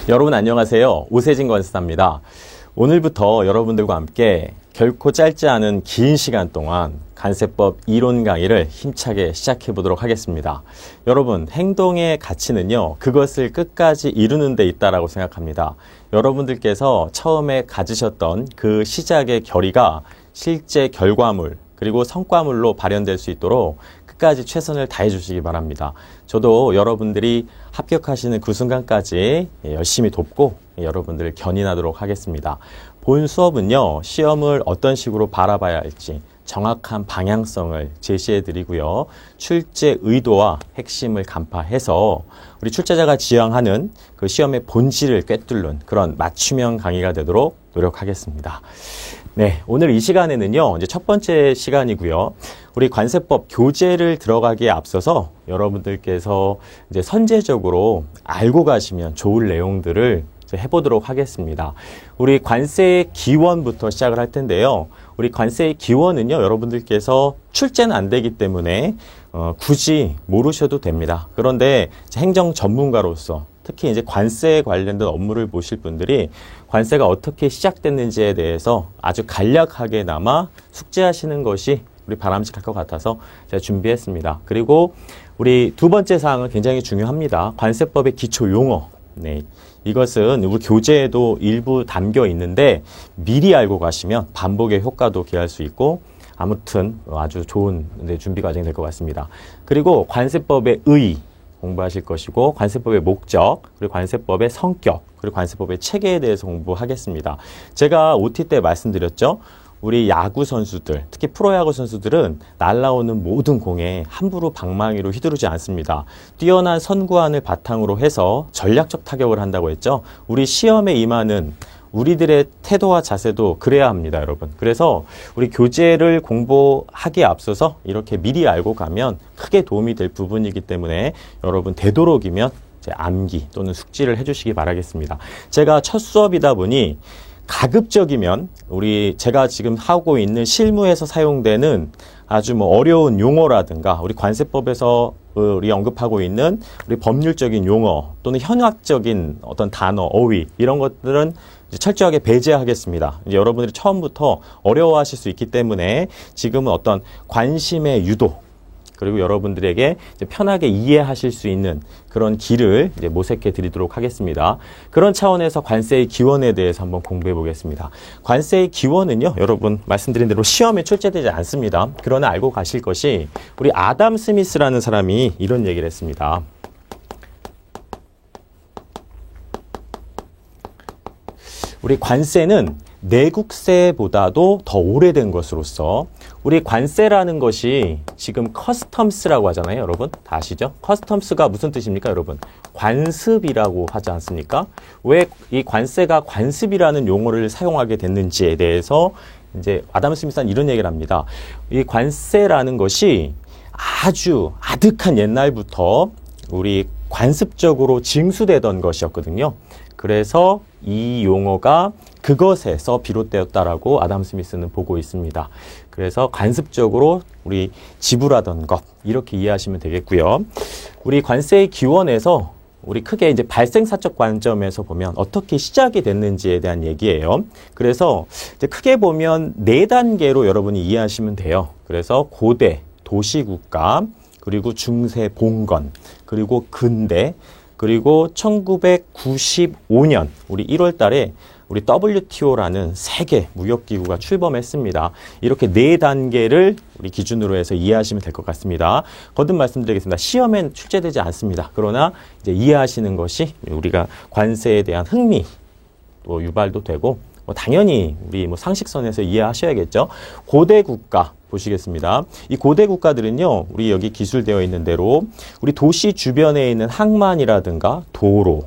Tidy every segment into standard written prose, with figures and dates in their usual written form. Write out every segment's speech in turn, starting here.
여러분 안녕하세요. 오세진 권사입니다. 오늘부터 여러분들과 함께 결코 짧지 않은 긴 시간 동안 관세법 이론 강의를 힘차게 시작해 보도록 하겠습니다. 여러분, 행동의 가치는요, 그것을 끝까지 이루는 데 있다라고 생각합니다. 여러분들께서 처음에 가지셨던 그 시작의 결의가 실제 결과물, 그리고 성과물로 발현될 수 있도록 끝까지 최선을 다해 주시기 바랍니다. 저도 여러분들이 합격하시는 그 순간까지 열심히 돕고 여러분들을 견인하도록 하겠습니다. 본 수업은요, 시험을 어떤 식으로 바라봐야 할지 정확한 방향성을 제시해 드리고요. 출제 의도와 핵심을 간파해서 우리 출제자가 지향하는 그 시험의 본질을 꿰뚫는 그런 맞춤형 강의가 되도록 노력하겠습니다. 네, 오늘 이 시간에는요, 이제 첫 번째 시간이고요. 우리 관세법 교재를 들어가기에 앞서서 여러분들께서 이제 선제적으로 알고 가시면 좋을 내용들을 해보도록 하겠습니다. 우리 관세의 기원부터 시작을 할 텐데요. 우리 관세의 기원은요, 여러분들께서 출제는 안 되기 때문에 굳이 모르셔도 됩니다. 그런데 행정 전문가로서 특히 이제 관세에 관련된 업무를 보실 분들이 관세가 어떻게 시작됐는지에 대해서 아주 간략하게나마 숙지하시는 것이 우리 바람직할 것 같아서 제가 준비했습니다. 그리고 우리 두 번째 사항은 굉장히 중요합니다. 관세법의 기초 용어. 네. 이것은 우리 교재에도 일부 담겨 있는데 미리 알고 가시면 반복의 효과도 기할 수 있고 아무튼 아주 좋은 준비 과정이 될 것 같습니다. 그리고 관세법의 의 공부하실 것이고 관세법의 목적, 그리고 관세법의 성격, 그리고 관세법의 체계에 대해서 공부하겠습니다. 제가 OT 때 말씀드렸죠. 우리 야구 선수들, 특히 프로야구 선수들은 날아오는 모든 공에 함부로 방망이로 휘두르지 않습니다. 뛰어난 선구안을 바탕으로 해서 전략적 타격을 한다고 했죠. 우리 시험에 임하는 우리들의 태도와 자세도 그래야 합니다, 여러분. 그래서 우리 교재를 공부하기에 앞서서 이렇게 미리 알고 가면 크게 도움이 될 부분이기 때문에 여러분 되도록이면 암기 또는 숙지를 해주시기 바라겠습니다. 제가 첫 수업이다 보니 가급적이면 제가 지금 하고 있는 실무에서 사용되는 아주 어려운 용어라든가 우리 관세법에서 우리 언급하고 있는 우리 법률적인 용어 또는 현학적인 어떤 단어, 어휘 이런 것들은 철저하게 배제하겠습니다. 이제 여러분들이 처음부터 어려워하실 수 있기 때문에 지금은 어떤 관심의 유도 그리고 여러분들에게 이제 편하게 이해하실 수 있는 그런 길을 이제 모색해 드리도록 하겠습니다. 그런 차원에서 관세의 기원에 대해서 한번 공부해 보겠습니다. 관세의 기원은요, 여러분 말씀드린 대로 시험에 출제되지 않습니다. 그러나 알고 가실 것이 우리 아담 스미스라는 사람이 이런 얘기를 했습니다. 우리 관세는 내국세보다도 더 오래된 것으로서 우리 관세라는 것이 지금 커스텀스라고 하잖아요, 여러분. 다 아시죠? 커스텀스가 무슨 뜻입니까, 여러분? 관습이라고 하지 않습니까? 왜 이 관세가 관습이라는 용어를 사용하게 됐는지에 대해서 이제 아담 스미스는 이런 얘기를 합니다. 이 관세라는 것이 아주 아득한 옛날부터 우리 관습적으로 징수되던 것이었거든요. 그래서 이 용어가 그것에서 비롯되었다라고 아담 스미스는 보고 있습니다. 그래서 관습적으로 우리 지불하던 것 이렇게 이해하시면 되겠고요. 우리 관세의 기원에서 우리 크게 이제 발생사적 관점에서 보면 어떻게 시작이 됐는지에 대한 얘기예요. 그래서 이제 크게 보면 4단계로 여러분이 이해하시면 돼요. 그래서 고대, 도시국가, 그리고 중세 봉건, 그리고 근대, 그리고 1995년 우리 1월 달에 우리 WTO라는 세계 무역기구가 출범했습니다. 이렇게 4단계를 우리 기준으로 해서 이해하시면 될 것 같습니다. 거듭 말씀드리겠습니다. 시험엔 출제되지 않습니다. 그러나 이제 이해하시는 것이 우리가 관세에 대한 흥미 또 유발도 되고 당연히 우리 상식선에서 이해하셔야겠죠. 고대 국가 보시겠습니다. 이 고대 국가들은요, 우리 여기 기술되어 있는 대로 우리 도시 주변에 있는 항만이라든가 도로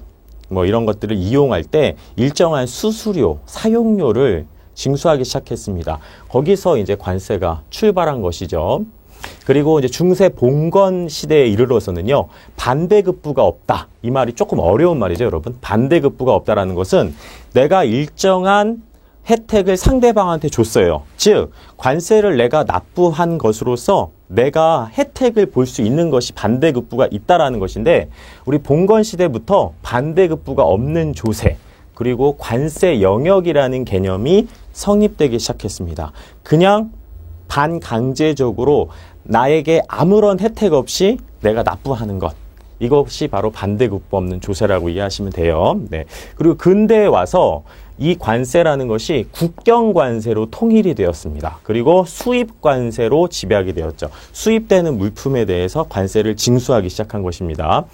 이런 것들을 이용할 때 일정한 수수료, 사용료를 징수하기 시작했습니다. 거기서 이제 관세가 출발한 것이죠. 그리고 이제 중세 봉건 시대에 이르러서는요, 반대급부가 없다. 이 말이 조금 어려운 말이죠, 여러분. 반대급부가 없다라는 것은 내가 일정한 혜택을 상대방한테 줬어요. 즉, 관세를 내가 납부한 것으로서 내가 혜택을 혜택을 볼 수 있는 것이 반대급부가 있다라는 것인데, 우리 봉건 시대부터 반대급부가 없는 조세, 그리고 관세 영역이라는 개념이 성립되기 시작했습니다. 그냥 반강제적으로 나에게 아무런 혜택 없이 내가 납부하는 것, 이것이 바로 반대급부 없는 조세라고 이해하시면 돼요. 네. 그리고 근대에 와서 이 관세라는 것이 국경관세로 통일이 되었습니다. 그리고 수입관세로 집약이 되었죠. 수입되는 물품에 대해서 관세를 징수하기 시작한 것입니다.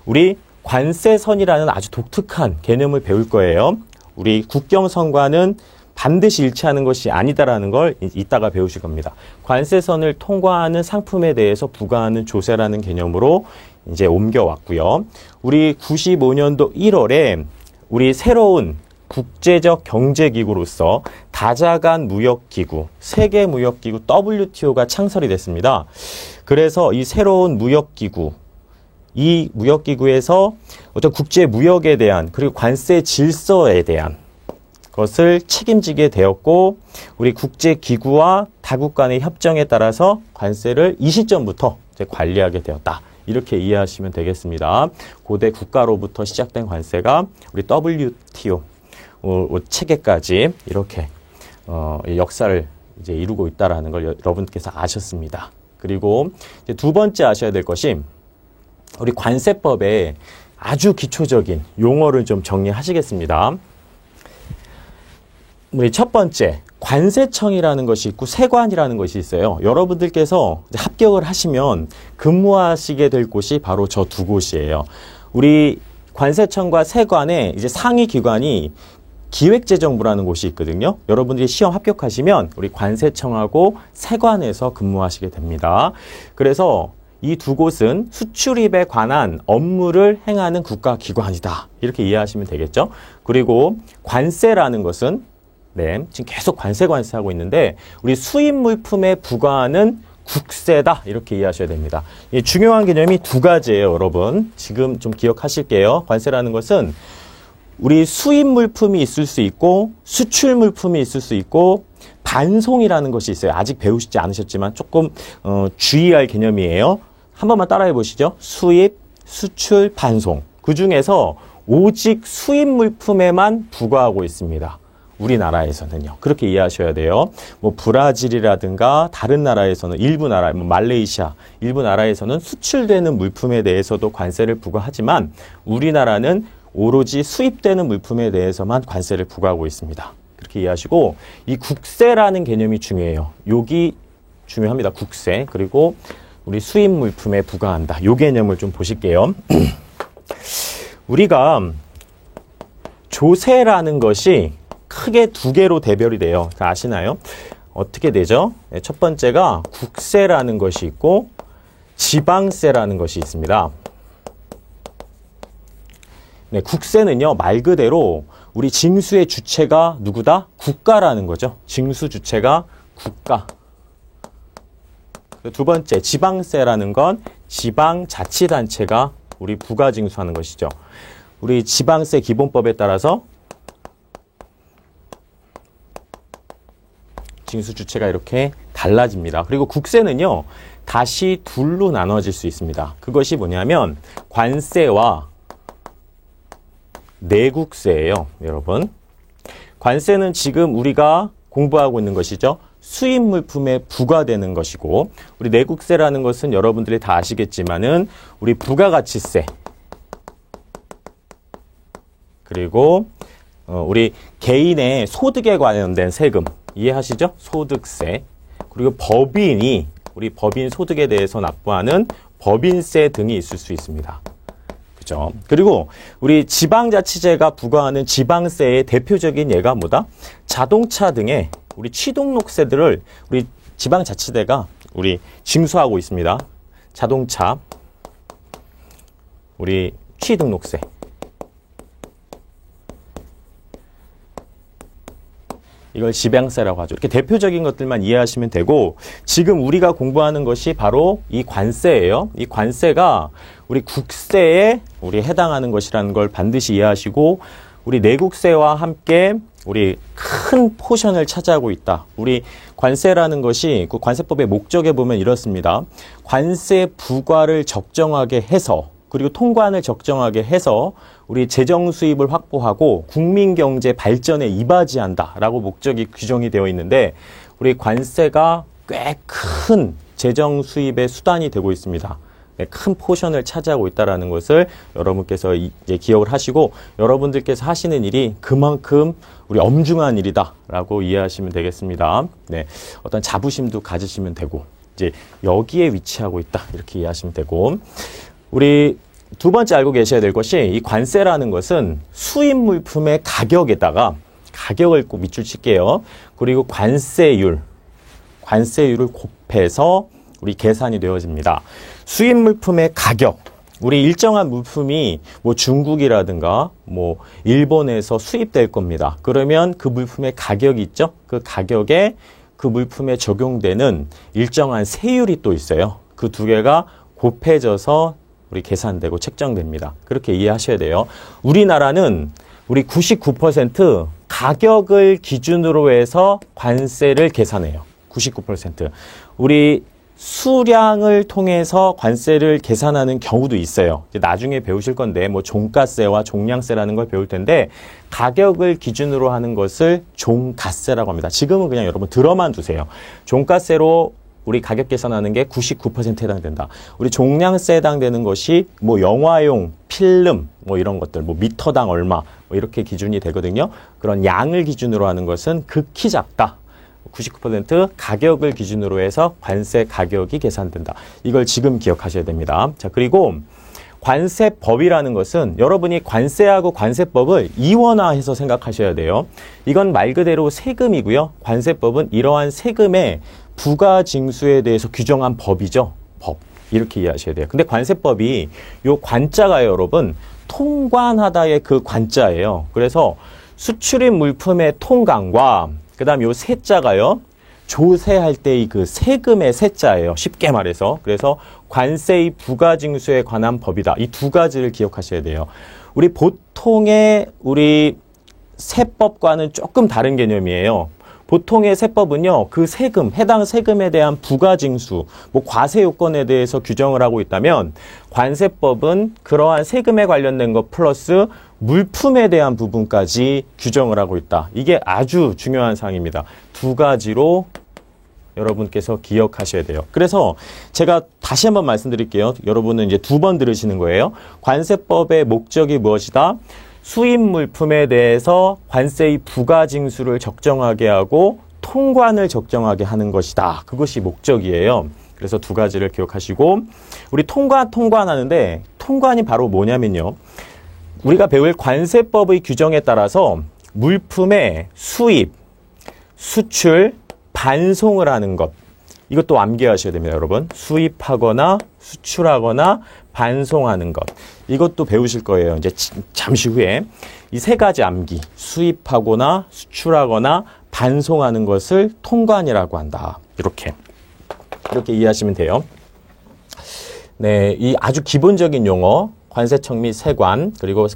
우리 관세선이라는 아주 독특한 개념을 배울 거예요. 우리 국경선과는 반드시 일치하는 것이 아니다라는 걸 이따가 배우실 겁니다. 관세선을 통과하는 상품에 대해서 부과하는 조세라는 개념으로 이제 옮겨왔고요. 우리 95년도 1월에 우리 새로운 국제적 경제기구로서 다자간 무역기구, 세계무역기구 WTO가 창설이 됐습니다. 그래서 이 새로운 무역기구, 이 무역기구에서 어떤 국제무역에 대한, 그리고 관세 질서에 대한 것을 책임지게 되었고, 우리 국제기구와 다국 간의 협정에 따라서 관세를 이 시점부터 이제 관리하게 되었다. 이렇게 이해하시면 되겠습니다. 고대 국가로부터 시작된 관세가 우리 WTO 체계까지 이렇게 역사를 이제 이루고 있다라는 걸 여러분께서 아셨습니다. 그리고 이제 두 번째 아셔야 될 것이, 우리 관세법의 아주 기초적인 용어를 좀 정리하시겠습니다. 우리 첫 번째, 관세청이라는 것이 있고 세관이라는 것이 있어요. 여러분들께서 합격을 하시면 근무하시게 될 곳이 바로 저 두 곳이에요. 우리 관세청과 세관의 이제 상위 기관이 기획재정부라는 곳이 있거든요. 여러분들이 시험 합격하시면 우리 관세청하고 세관에서 근무하시게 됩니다. 그래서 이 두 곳은 수출입에 관한 업무를 행하는 국가기관이다. 이렇게 이해하시면 되겠죠. 그리고 관세라는 것은, 네, 지금 계속 관세 하고 있는데, 우리 수입 물품에 부과하는 국세다. 이렇게 이해하셔야 됩니다. 이 중요한 개념이 두 가지예요, 여러분. 지금 좀 기억하실게요. 관세라는 것은 우리 수입 물품이 있을 수 있고, 수출 물품이 있을 수 있고, 반송이라는 것이 있어요. 아직 배우시지 않으셨지만 조금 주의할 개념이에요. 한 번만 따라해 보시죠. 수입, 수출, 반송. 그 중에서 오직 수입 물품에만 부과하고 있습니다. 우리나라에서는요. 그렇게 이해하셔야 돼요. 뭐 브라질이라든가 다른 나라에서는, 일부 나라, 뭐 말레이시아, 일부 나라에서는 수출되는 물품에 대해서도 관세를 부과하지만, 우리나라는 오로지 수입되는 물품에 대해서만 관세를 부과하고 있습니다. 그렇게 이해하시고, 이 국세라는 개념이 중요해요. 여기 중요합니다. 국세. 그리고 우리 수입 물품에 부과한다. 요 개념을 좀 보실게요. 우리가 조세라는 것이 크게 두 개로 대별이 돼요. 다 아시나요? 어떻게 되죠? 네, 첫 번째가 국세라는 것이 있고 지방세라는 것이 있습니다. 네, 국세는요, 말 그대로 우리 징수의 주체가 누구다? 국가라는 거죠. 징수 주체가 국가. 두 번째, 지방세라는 건 지방자치단체가 우리 부가징수하는 것이죠. 우리 지방세 기본법에 따라서 징수 주체가 이렇게 달라집니다. 그리고 국세는요, 다시 둘로 나눠질 수 있습니다. 그것이 뭐냐면 관세와 내국세예요, 여러분. 관세는 지금 우리가 공부하고 있는 것이죠. 수입 물품에 부과되는 것이고, 우리 내국세라는 것은 여러분들이 다 아시겠지만은 우리 부가가치세, 그리고 우리 개인의 소득에 관련된 세금, 이해하시죠? 소득세. 그리고 법인이 우리 법인 소득에 대해서 납부하는 법인세 등이 있을 수 있습니다. 그죠? 그리고 우리 지방자치제가 부과하는 지방세의 대표적인 예가 뭐다? 자동차 등의 우리 취등록세들을 우리 지방자치대가 우리 징수하고 있습니다. 자동차, 우리 취등록세. 이걸 지방세라고 하죠. 이렇게 대표적인 것들만 이해하시면 되고, 지금 우리가 공부하는 것이 바로 이 관세예요. 이 관세가 우리 국세에 우리 해당하는 것이라는 걸 반드시 이해하시고, 우리 내국세와 함께 우리 큰 포션을 차지하고 있다. 우리 관세라는 것이 그 관세법의 목적에 보면 이렇습니다. 관세 부과를 적정하게 해서 그리고 통관을 적정하게 해서 우리 재정 수입을 확보하고 국민 경제 발전에 이바지한다라고 목적이 규정이 되어 있는데 우리 관세가 꽤 큰 재정 수입의 수단이 되고 있습니다. 큰 포션을 차지하고 있다는 것을 여러분께서 기억을 하시고 여러분들께서 하시는 일이 그만큼 우리 엄중한 일이다라고 이해하시면 되겠습니다. 네, 어떤 자부심도 가지시면 되고 이제 여기에 위치하고 있다 이렇게 이해하시면 되고 우리 두 번째 알고 계셔야 될 것이 이 관세라는 것은 수입 물품의 가격에다가 가격을 꼭 밑줄 칠게요. 그리고 관세율을 곱해서 우리 계산이 되어집니다. 수입 물품의 가격, 우리 일정한 물품이 뭐 중국이라든가 뭐 일본에서 수입될 겁니다. 그러면 그 물품의 가격이 있죠? 그 가격에 그 물품에 적용되는 일정한 세율이 또 있어요. 그 두 개가 곱해져서 우리 계산되고 책정됩니다. 그렇게 이해하셔야 돼요. 우리나라는 우리 99% 가격을 기준으로 해서 관세를 계산해요. 99%. 우리 수량을 통해서 관세를 계산하는 경우도 있어요. 이제 나중에 배우실 건데 뭐 종가세와 종량세라는 걸 배울 텐데 가격을 기준으로 하는 것을 종가세라고 합니다. 지금은 그냥 여러분 들어만 두세요. 종가세로 우리 가격 계산하는 게 99%에 해당된다. 우리 종량세에 해당되는 것이 뭐 영화용 필름 뭐 이런 것들 뭐 미터당 얼마 뭐 이렇게 기준이 되거든요. 그런 양을 기준으로 하는 것은 극히 작다. 99% 가격을 기준으로 해서 관세 가격이 계산된다. 이걸 지금 기억하셔야 됩니다. 자, 그리고 관세법이라는 것은 여러분이 관세하고 관세법을 이원화해서 생각하셔야 돼요. 이건 말 그대로 세금이고요. 관세법은 이러한 세금의 부가징수에 대해서 규정한 법이죠. 법. 이렇게 이해하셔야 돼요. 근데 관세법이 요 관자가 여러분 통관하다의 그 관자예요. 그래서 수출입 물품의 통관과 그 다음 요 세자가요. 조세할 때의 그 세금의 세자예요. 쉽게 말해서. 그래서 관세의 부가징수에 관한 법이다. 이 두 가지를 기억하셔야 돼요. 우리 보통의 우리 세법과는 조금 다른 개념이에요. 보통의 세법은요, 그 세금, 해당 세금에 대한 부가징수, 뭐 과세 요건에 대해서 규정을 하고 있다면, 관세법은 그러한 세금에 관련된 것 플러스 물품에 대한 부분까지 규정을 하고 있다. 이게 아주 중요한 사항입니다. 두 가지로 여러분께서 기억하셔야 돼요. 그래서 제가 다시 한번 말씀드릴게요. 여러분은 이제 두 번 들으시는 거예요. 관세법의 목적이 무엇이다? 수입 물품에 대해서 관세의 부가징수를 적정하게 하고 통관을 적정하게 하는 것이다. 그것이 목적이에요. 그래서 두 가지를 기억하시고 우리 통관하는데 통관이 바로 뭐냐면요. 우리가 배울 관세법의 규정에 따라서 물품의 수입, 수출, 반송을 하는 것. 이것도 암기하셔야 됩니다, 여러분. 수입하거나 수출하거나 반송하는 것. 이것도 배우실 거예요. 이제 잠시 후에 이 세 가지 암기. 수입하거나 수출하거나 반송하는 것을 통관이라고 한다. 이렇게 이해하시면 돼요. 네, 이 아주 기본적인 용어. 관세청 및 세관, 그리고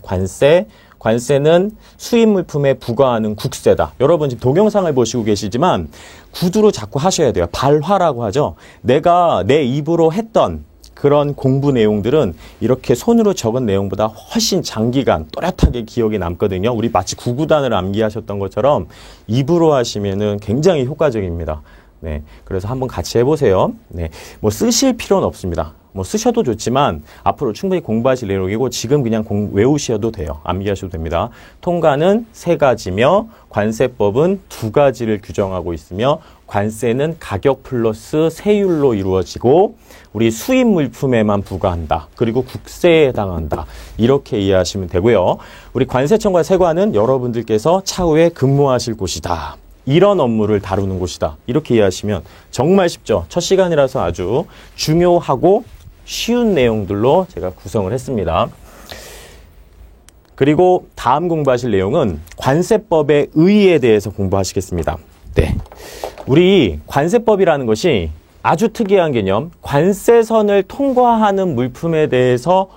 관세는 수입 물품에 부과하는 국세다. 여러분 지금 동영상을 보시고 계시지만 구두로 자꾸 하셔야 돼요. 발화라고 하죠. 내가 내 입으로 했던 그런 공부 내용들은 이렇게 손으로 적은 내용보다 훨씬 장기간 또렷하게 기억에 남거든요. 우리 마치 구구단을 암기하셨던 것처럼 입으로 하시면은 굉장히 효과적입니다. 네, 그래서 한번 같이 해보세요. 네, 뭐 쓰실 필요는 없습니다. 뭐 쓰셔도 좋지만 앞으로 충분히 공부하실 내용이고 지금 그냥 외우셔도 돼요. 암기하셔도 됩니다. 통관은 세 가지며 관세법은 두 가지를 규정하고 있으며 관세는 가격 플러스 세율로 이루어지고 우리 수입 물품에만 부과한다. 그리고 국세에 해당한다. 이렇게 이해하시면 되고요. 우리 관세청과 세관은 여러분들께서 차후에 근무하실 곳이다. 이런 업무를 다루는 곳이다. 이렇게 이해하시면 정말 쉽죠. 첫 시간이라서 아주 중요하고 쉬운 내용들로 제가 구성을 했습니다. 그리고 다음 공부하실 내용은 관세법의 의의에 대해서 공부하시겠습니다. 네, 우리 관세법이라는 것이 아주 특이한 개념, 관세선을 통과하는 물품에 대해서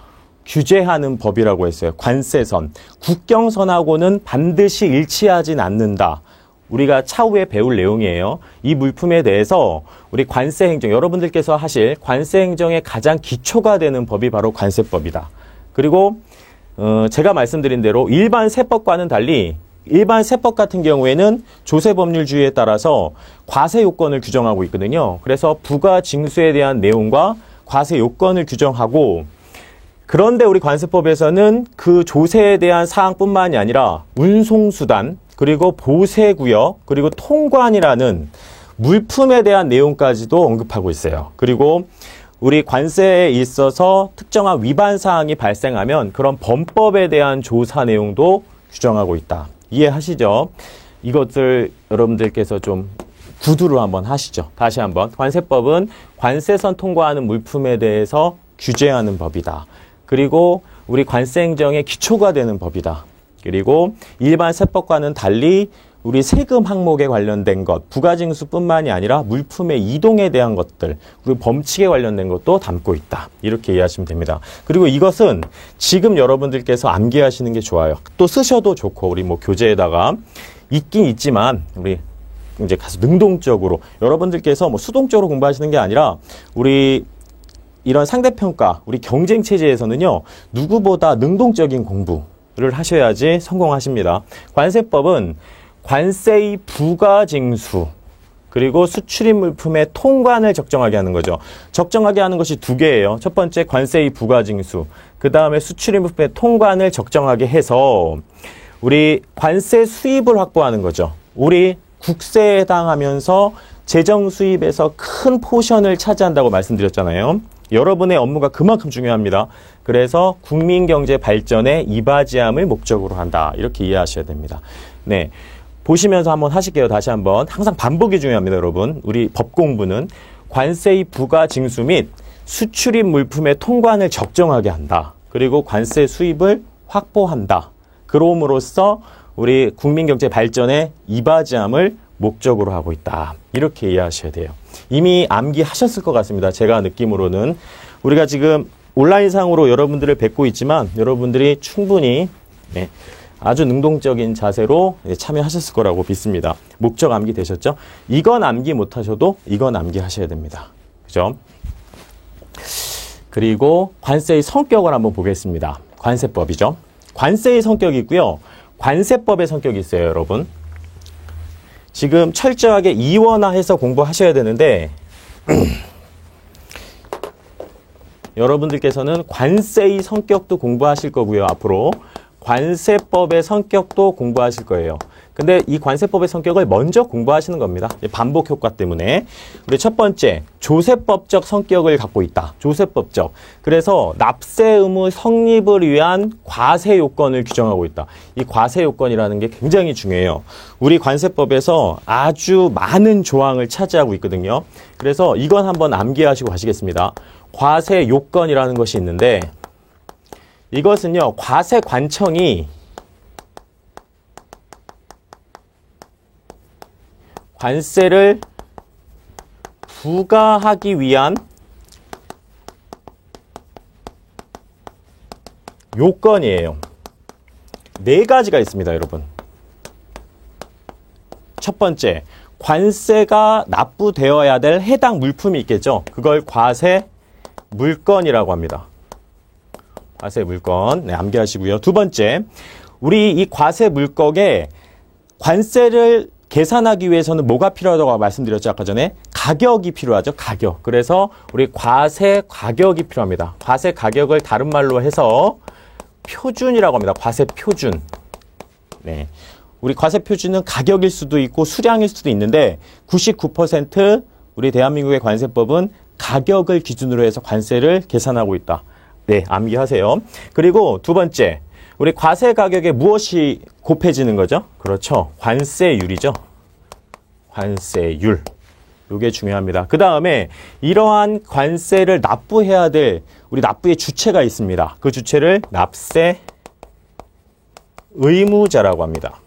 규제하는 법이라고 했어요. 관세선. 국경선하고는 반드시 일치하진 않는다. 우리가 차후에 배울 내용이에요. 이 물품에 대해서 우리 관세행정, 여러분들께서 하실 관세행정의 가장 기초가 되는 법이 바로 관세법이다. 그리고 제가 말씀드린 대로 일반 세법과는 달리 일반 세법 같은 경우에는 조세법률주의에 따라서 과세 요건을 규정하고 있거든요. 그래서 부가 징수에 대한 내용과 과세 요건을 규정하고, 그런데 우리 관세법에서는 그 조세에 대한 사항뿐만이 아니라 운송수단, 그리고 보세구역, 그리고 통관이라는 물품에 대한 내용까지도 언급하고 있어요. 그리고 우리 관세에 있어서 특정한 위반 사항이 발생하면 그런 범법에 대한 조사 내용도 규정하고 있다. 이해하시죠? 이것들 여러분들께서 좀 구두로 한번 하시죠. 다시 한번. 관세법은 관세선 통과하는 물품에 대해서 규제하는 법이다. 그리고 우리 관세행정의 기초가 되는 법이다. 그리고 일반 세법과는 달리 우리 세금 항목에 관련된 것, 부가징수뿐만이 아니라 물품의 이동에 대한 것들, 그리고 범칙에 관련된 것도 담고 있다. 이렇게 이해하시면 됩니다. 그리고 이것은 지금 여러분들께서 암기하시는 게 좋아요. 또 쓰셔도 좋고, 우리 뭐 교재에다가 있긴 있지만, 우리 이제 가서 능동적으로, 여러분들께서 뭐 수동적으로 공부하시는 게 아니라, 우리 이런 상대평가, 우리 경쟁체제에서는요, 누구보다 능동적인 공부를 하셔야지 성공하십니다. 관세법은 관세의 부가징수, 그리고 수출입 물품의 통관을 적정하게 하는 거죠. 적정하게 하는 것이 두 개예요. 첫 번째 관세의 부가징수, 그 다음에 수출입 물품의 통관을 적정하게 해서 우리 관세 수입을 확보하는 거죠. 우리 국세에 해당하면서 재정 수입에서 큰 포션을 차지한다고 말씀드렸잖아요. 여러분의 업무가 그만큼 중요합니다. 그래서 국민경제 발전에 이바지함을 목적으로 한다. 이렇게 이해하셔야 됩니다. 네, 보시면서 한번 하실게요. 다시 한번. 항상 반복이 중요합니다, 여러분. 우리 법 공부는 관세의 부가 징수 및 수출입 물품의 통관을 적정하게 한다. 그리고 관세 수입을 확보한다. 그럼으로써 우리 국민경제 발전에 이바지함을 목적으로 하고 있다. 이렇게 이해하셔야 돼요. 이미 암기하셨을 것 같습니다. 제가 느낌으로는. 우리가 지금 온라인상으로 여러분들을 뵙고 있지만 여러분들이 충분히 아주 능동적인 자세로 참여하셨을 거라고 믿습니다. 목적 암기 되셨죠? 이건 암기 못하셔도 이건 암기하셔야 됩니다. 그죠? 그리고 관세의 성격을 한번 보겠습니다. 관세법이죠. 관세의 성격이 있고요. 관세법의 성격이 있어요, 여러분. 지금 철저하게 이원화해서 공부하셔야 되는데 여러분들께서는 관세의 성격도 공부하실 거고요. 앞으로 관세법의 성격도 공부하실 거예요. 근데 이 관세법의 성격을 먼저 공부하시는 겁니다. 반복 효과 때문에. 우리 첫 번째, 조세법적 성격을 갖고 있다. 조세법적. 그래서 납세 의무 성립을 위한 과세 요건을 규정하고 있다. 이 과세 요건이라는 게 굉장히 중요해요. 우리 관세법에서 아주 많은 조항을 차지하고 있거든요. 그래서 이건 한번 암기하시고 가시겠습니다. 과세 요건이라는 것이 있는데 이것은요, 과세관청이 관세를 부과하기 위한 요건이에요. 네 가지가 있습니다, 여러분. 첫 번째, 관세가 납부되어야 될 해당 물품이 있겠죠. 그걸 과세 물건이라고 합니다. 과세 물건. 네, 암기하시고요. 두 번째, 우리 이 과세 물건에 관세를 계산하기 위해서는 뭐가 필요하다고 말씀드렸죠, 아까 전에? 가격이 필요하죠, 가격. 그래서 우리 과세 가격이 필요합니다. 과세 가격을 다른 말로 해서 표준이라고 합니다. 과세 표준. 네. 우리 과세 표준은 가격일 수도 있고 수량일 수도 있는데 99% 우리 대한민국의 관세법은 가격을 기준으로 해서 관세를 계산하고 있다. 네, 암기하세요. 그리고 두 번째, 우리 과세 가격에 무엇이 곱해지는 거죠? 그렇죠. 관세율이죠. 관세율. 이게 중요합니다. 그 다음에 이러한 관세를 납부해야 될 우리 납부의 주체가 있습니다. 그 주체를 납세 의무자라고 합니다.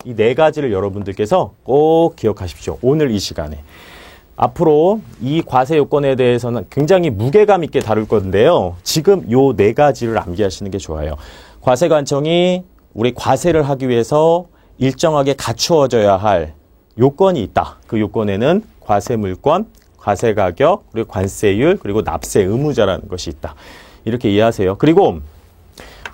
이 네 가지를 여러분들께서 꼭 기억하십시오. 오늘 이 시간에. 앞으로 이 과세 요건에 대해서는 굉장히 무게감 있게 다룰 건데요. 지금 요 네 가지를 암기하시는 게 좋아요. 과세관청이 우리 과세를 하기 위해서 일정하게 갖추어져야 할 요건이 있다. 그 요건에는 과세물권, 과세가격, 그리고 관세율, 그리고 납세 의무자라는 것이 있다. 이렇게 이해하세요. 그리고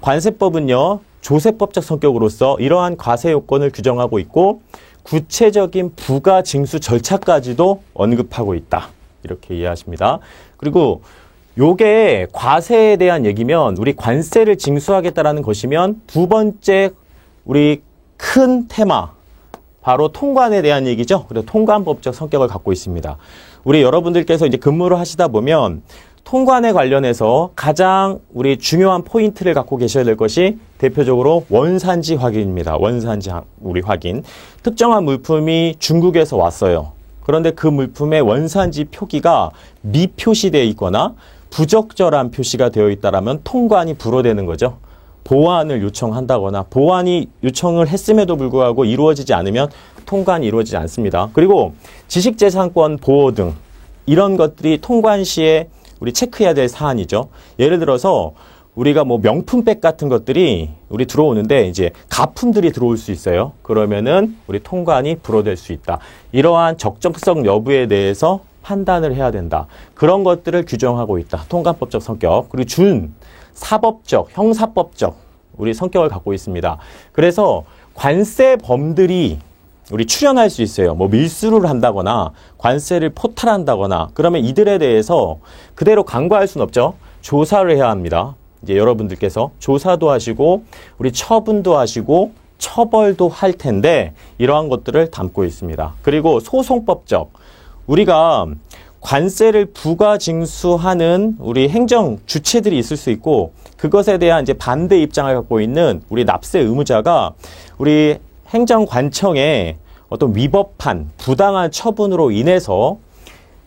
관세법은요, 조세법적 성격으로서 이러한 과세 요건을 규정하고 있고 구체적인 부가 징수 절차까지도 언급하고 있다. 이렇게 이해하십니다. 그리고 요게 과세에 대한 얘기면 우리 관세를 징수하겠다라는 것이면 두 번째 우리 큰 테마 바로 통관에 대한 얘기죠. 그래서 통관법적 성격을 갖고 있습니다. 우리 여러분들께서 이제 근무를 하시다 보면 통관에 관련해서 가장 우리 중요한 포인트를 갖고 계셔야 될 것이 대표적으로 원산지 확인입니다. 원산지 우리 확인. 특정한 물품이 중국에서 왔어요. 그런데 그 물품의 원산지 표기가 미표시되어 있거나 부적절한 표시가 되어 있다라면 통관이 불허되는 거죠. 보완을 요청한다거나 보완이 요청을 했음에도 불구하고 이루어지지 않으면 통관이 이루어지지 않습니다. 그리고 지식재산권 보호 등 이런 것들이 통관 시에 우리 체크해야 될 사안이죠. 예를 들어서 우리가 뭐 명품백 같은 것들이 우리 들어오는데 이제 가품들이 들어올 수 있어요. 그러면은 우리 통관이 불허될 수 있다. 이러한 적정성 여부에 대해서 판단을 해야 된다. 그런 것들을 규정하고 있다. 통관법적 성격. 그리고 준, 사법적, 형사법적 우리 성격을 갖고 있습니다. 그래서 관세범들이 우리 출연할 수 있어요. 뭐 밀수를 한다거나 관세를 포탈한다거나 그러면 이들에 대해서 그대로 간과할 수는 없죠. 조사를 해야 합니다. 이제 여러분들께서 조사도 하시고 우리 처분도 하시고 처벌도 할 텐데 이러한 것들을 담고 있습니다. 그리고 소송법적 우리가 관세를 부과 징수하는 우리 행정 주체들이 있을 수 있고 그것에 대한 이제 반대 입장을 갖고 있는 우리 납세 의무자가 우리 행정관청의 어떤 위법한 부당한 처분으로 인해서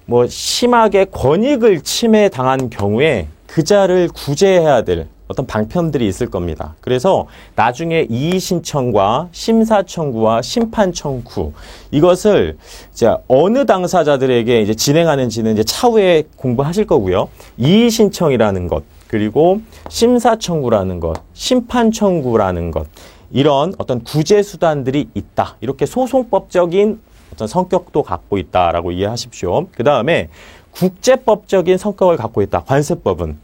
뭐 심하게 권익을 침해당한 경우에 그 자를 구제해야 될 어떤 방편들이 있을 겁니다. 그래서 나중에 이의 신청과 심사 청구와 심판 청구 이것을 이제 어느 당사자들에게 이제 진행하는지는 이제 차후에 공부하실 거고요. 이의 신청이라는 것 그리고 심사 청구라는 것, 심판 청구라는 것 이런 어떤 구제 수단들이 있다. 이렇게 소송법적인 어떤 성격도 갖고 있다라고 이해하십시오. 그 다음에 국제법적인 성격을 갖고 있다. 관세법은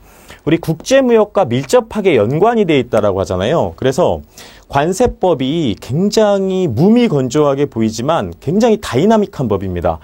우리 국제무역과 밀접하게 연관이 되어 있다라고 하잖아요. 그래서 관세법이 굉장히 무미건조하게 보이지만 굉장히 다이나믹한 법입니다.